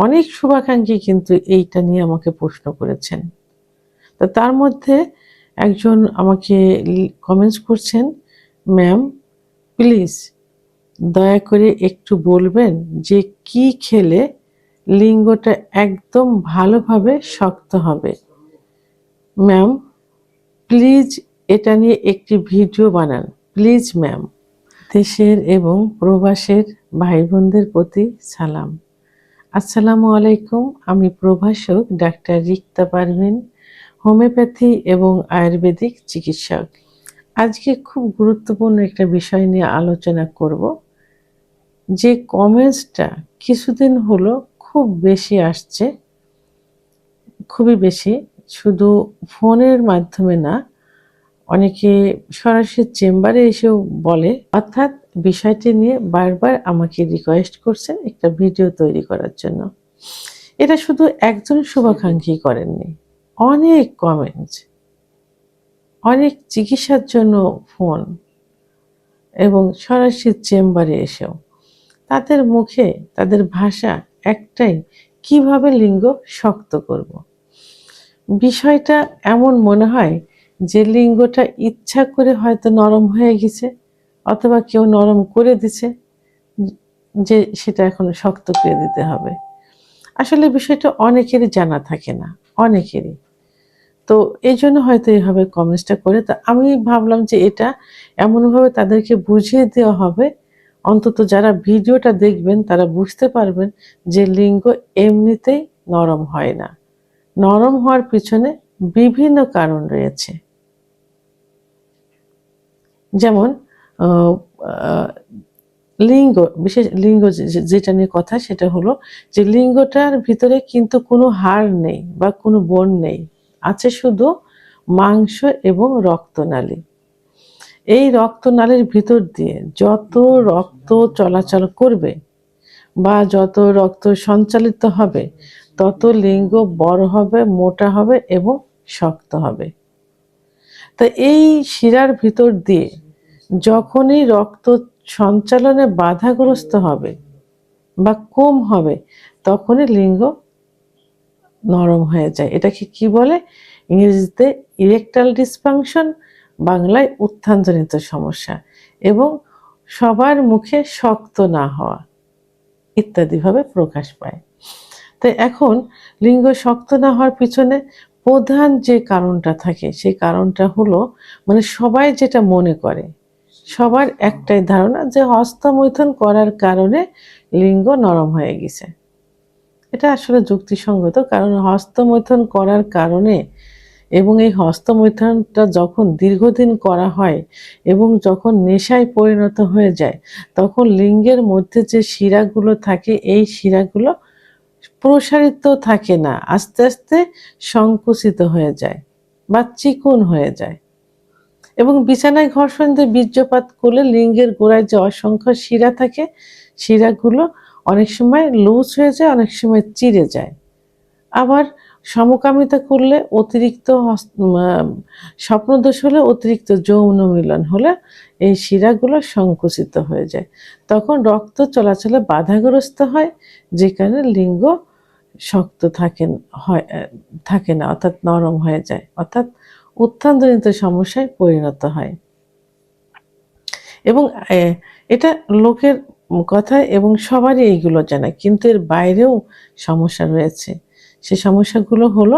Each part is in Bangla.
অনেক শুভাকাঙ্ক্ষী কিন্তু এইটা নিয়ে আমাকে প্রশ্ন করেছেন। তো তার মধ্যে একজন আমাকে কমেন্টস করছেন, ম্যাম প্লিজ দয়া করে একটু বলবেন যে কি খেলে লিঙ্গটা একদম ভালোভাবে শক্ত হবে। ম্যাম প্লিজ এটা নিয়ে একটি ভিডিও বানান প্লিজ ম্যাম। দেশের এবং প্রবাসের ভাই বোনদের প্রতি সালাম। আসসালামু আলাইকুম। আমি প্রভাষক ডাক্তার রিক্তা পারভিন, হোমিওপ্যাথি এবং আয়ুর্বেদিক চিকিৎসক। আজকে খুব গুরুত্বপূর্ণ একটা বিষয় নিয়ে আলোচনা করব। যে কমেন্টসটা কিছুদিন হলো খুব বেশি আসছে, খুবই বেশি, শুধু ফোনের মাধ্যমে না, অনেকে সরাসরি চেম্বারে এসেও বলে, অর্থাৎ বিষয়টি নিয়ে বারবার আমাকে রিকোয়েস্ট করছেন একটা ভিডিও তৈরি করার জন্য। এটা শুধু একজন শুভাকাঙ্ক্ষী করেননি, অনেক কমেন্টস, অনেক চিকিৎসার জন্য ফোন এবং সরাসরি চেম্বারে এসেও তাদের মুখে তাদের ভাষা একটাই, কিভাবে লিঙ্গ শক্ত করব। বিষয়টা এমন মনে হয় যে লিঙ্গটা ইচ্ছা করে হয়তো নরম হয়ে গেছে, অথবা কেউ নরম করে দিছে, যে সেটা এখন শক্ত করে দিতে হবে। আসলে বিষয়টা অনেকেরই জানা থাকে না, অনেকেরই। তো এই জন্য হয়তো এইভাবে কমেন্টসটা করে। তো আমি ভাবলাম যে এটা এমনভাবে তাদেরকে বুঝিয়ে দেওয়া হবে, অন্তত যারা ভিডিওটা দেখবেন তারা বুঝতে পারবেন যে লিঙ্গ এমনিতেই নরম হয় না। নরম হওয়ার পিছনে বিভিন্ন কারণ রয়েছে। যেমন লিঙ্গ, বিশেষ লিঙ্গ যেটা নিয়ে কথা, সেটা হলো যে লিঙ্গটার ভিতরে কিন্তু কোনো হাড় নেই বা কোনো বোন নেই, আছে শুধু মাংস এবং রক্তনালী। এই রক্তনালীর ভিতর দিয়ে যত রক্ত চলাচল করবে বা যত রক্ত সঞ্চালিত হবে, তত লিঙ্গ বড় হবে, মোটা হবে এবং শক্ত হবে। তো এই শিরার ভিতর দিয়ে যখনই রক্ত সঞ্চালনে বাধাগ্রস্ত হবে বা কম হবে, তখনই লিঙ্গ নরম হয়ে যায়। এটাকে কি বলে? ইংরেজিতে ইরেকটাল ডিসফাংশন, বাংলায় উত্থানজনিত সমস্যা, এবং সবার মুখে শক্ত না হওয়া ইত্যাদিভাবে প্রকাশ পায়। তো এখন লিঙ্গ শক্ত না হওয়ার পিছনে প্রধান যে কারণটা থাকে, সেই কারণটা হলো, মানে সবাই যেটা মনে করে, সবার একটাই ধারণা যে হস্তমৈথুন করার কারণে লিঙ্গ নরম হয়ে গেছে। এটা আসলে যুক্তিসঙ্গত, কারণ হস্তমৈথুন করার কারণে, এবং এই হস্তমৈথুনটা যখন দীর্ঘদিন করা হয় এবং যখন নেশায় পরিণত হয়ে যায়, তখন লিঙ্গের মধ্যে যে শিরাগুলো থাকে, এই শিরাগুলো প্রসারিত থাকে না, আস্তে আস্তে সংকুচিত হয়ে যায় বা চিকন হয়ে যায়। এবং বিছানায় ঘর্ষণ দিয়ে বীর্যপাত করলে লিঙ্গের গোড়ায় যে অসংখ্য শিরা থাকে, শিরাগুলো অনেক সময় লুজ হয়ে যায়, অনেক সময় চিড়ে যায়। আবার সমকামিতা করলে, অতিরিক্ত স্বপ্নদোষ হলে, অতিরিক্ত যৌন মিলন হলে এই শিরাগুলো সংকুচিত হয়ে যায়। তখন রক্ত চলাচলে বাধাগ্রস্ত হয়, যে কারণে লিঙ্গ শক্ত থাকে না, অর্থাৎ নরম হয়ে যায়, অর্থাৎ উত্থানজনিত সমস্যায় পরিণত হয়। এবং এটা লোকের কথায় এবং সবারই এইগুলো জানা, কিন্তু এর বাইরেও সমস্যা রয়েছে। সে সমস্যাগুলো হলো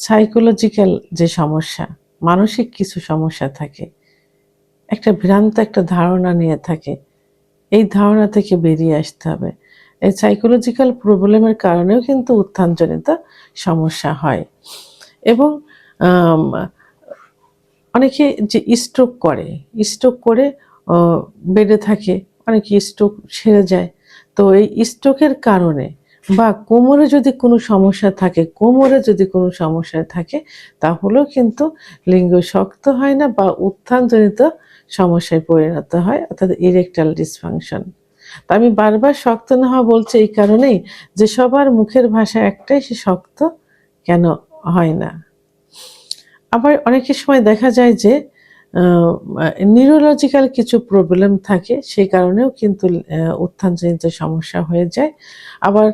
সাইকোলজিক্যাল যে সমস্যা, মানসিক কিছু সমস্যা থাকে, একটা ভ্রান্ত একটা ধারণা নিয়ে থাকে। এই ধারণা থেকে বেরিয়ে আসতে হবে। এই সাইকোলজিক্যাল প্রবলেমের কারণেও কিন্তু উত্থানজনিত সমস্যা হয়। এবং অনেকে যে স্ট্রোক করে বেডে থাকে, অনেকে স্ট্রোক সেরে যায়। তো এই স্ট্রোকের কারণে বা কোমরে যদি কোনো সমস্যা থাকে, তাহলেও কিন্তু লিঙ্গ শক্ত হয় না বা উত্থানজনিত সমস্যায় পরিণত হয়, অর্থাৎ ইরেকটাল ডিসফাংশন। তা আমি বারবার শক্ত না হওয়া বলছি এই কারণেই যে সবার মুখের ভাষা একটাই, সে শক্ত কেন হয় না। আবার অনেকের সময় দেখা যায় যে নিউরোলজিক্যাল কিছু প্রবলেম থাকে, সেই কারণেও কিন্তু উত্থানজনিত সমস্যা হয়ে যায়। আবার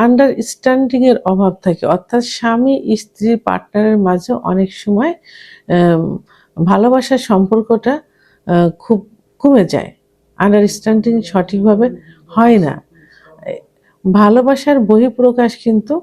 আন্ডারস্ট্যান্ডিং এর অভাব থাকে, অর্থাৎ স্বামী স্ত্রী পার্টনারের মাঝে অনেক সময় ভালোবাসার সম্পর্কটা খুব কমে যায়, আন্ডারস্ট্যান্ডিং সঠিকভাবে হয় না। ভালোবাসার বহিঃপ্রকাশ কিন্তু